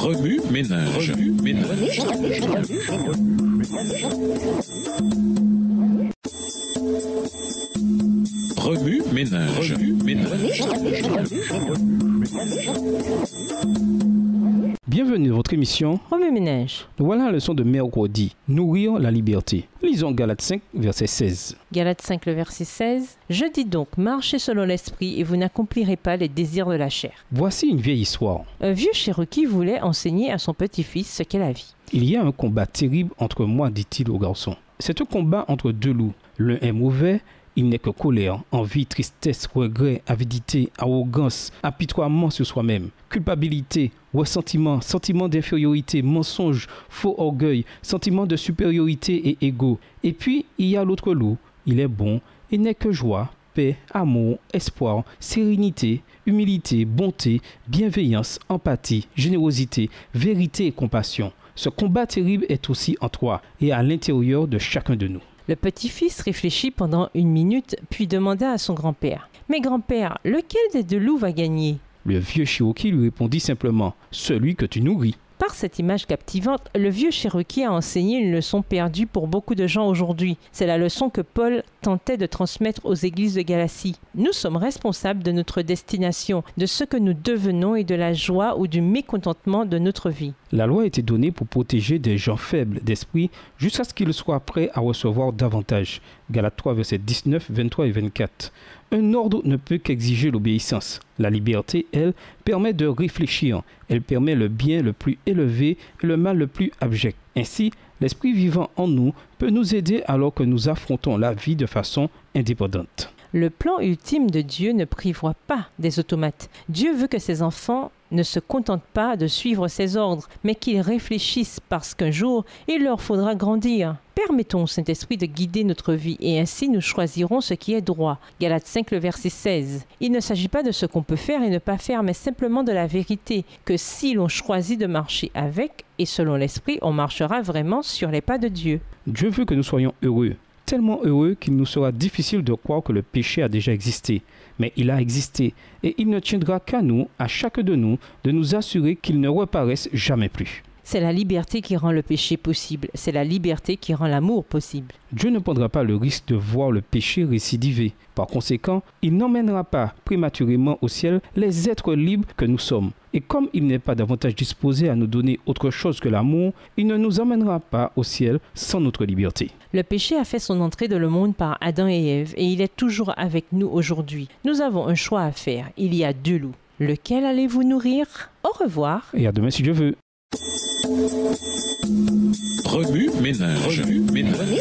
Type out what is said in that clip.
Remue ménage. Remue ménage. Bienvenue dans votre émission Remue ménage. Voilà la leçon de mercredi. Nourrir la liberté. Lisons Galates 5, verset 16. Galates 5, le verset 16. Je dis donc, marchez selon l'esprit et vous n'accomplirez pas les désirs de la chair. Voici une vieille histoire. Un vieux Cherokee voulait enseigner à son petit-fils ce qu'est la vie. Il y a un combat terrible entre moi, dit-il au garçon. C'est un combat entre deux loups. L'un est mauvais. Il n'est que colère, envie, tristesse, regret, avidité, arrogance, apitoiement sur soi-même, culpabilité, ressentiment, sentiment d'infériorité, mensonge, faux orgueil, sentiment de supériorité et égo. Et puis, il y a l'autre loup. Il est bon, il n'est que joie, paix, amour, espoir, sérénité, humilité, bonté, bienveillance, empathie, générosité, vérité et compassion. Ce combat terrible est aussi en toi et à l'intérieur de chacun de nous. Le petit-fils réfléchit pendant 1 minute, puis demanda à son grand-père. « Mais grand-père, lequel des deux loups va gagner ?» Le vieux Cherokee lui répondit simplement « Celui que tu nourris ». Par cette image captivante, le vieux Cherokee a enseigné une leçon perdue pour beaucoup de gens aujourd'hui. C'est la leçon que Paul tentait de transmettre aux églises de Galatie. Nous sommes responsables de notre destination, de ce que nous devenons et de la joie ou du mécontentement de notre vie. La loi a été donnée pour protéger des gens faibles d'esprit jusqu'à ce qu'ils soient prêts à recevoir davantage. Galates 3, versets 19, 23 et 24. Un ordre ne peut qu'exiger l'obéissance. La liberté, elle, permet de réfléchir. Elle permet le bien le plus élevé et le mal le plus abject. Ainsi, l'esprit vivant en nous peut nous aider alors que nous affrontons la vie de façon indépendante. Le plan ultime de Dieu ne prévoit pas des automates. Dieu veut que ses enfants ne se contentent pas de suivre ses ordres, mais qu'ils réfléchissent parce qu'un jour, il leur faudra grandir. Permettons au Saint-Esprit de guider notre vie et ainsi nous choisirons ce qui est droit. Galates 5, le verset 16. Il ne s'agit pas de ce qu'on peut faire et ne pas faire, mais simplement de la vérité, que si l'on choisit de marcher avec et selon l'Esprit, on marchera vraiment sur les pas de Dieu. Dieu veut que nous soyons heureux. Tellement heureux qu'il nous sera difficile de croire que le péché a déjà existé. Mais il a existé et il ne tiendra qu'à nous, à chacun de nous assurer qu'il ne reparaisse jamais plus. C'est la liberté qui rend le péché possible. C'est la liberté qui rend l'amour possible. Dieu ne prendra pas le risque de voir le péché récidiver. Par conséquent, il n'emmènera pas prématurément au ciel les êtres libres que nous sommes. Et comme il n'est pas davantage disposé à nous donner autre chose que l'amour, il ne nous emmènera pas au ciel sans notre liberté. Le péché a fait son entrée dans le monde par Adam et Ève et il est toujours avec nous aujourd'hui. Nous avons un choix à faire. Il y a 2 loups. Lequel allez-vous nourrir? Au revoir. Et à demain si Dieu veut. Remue ménage. Remue ménage.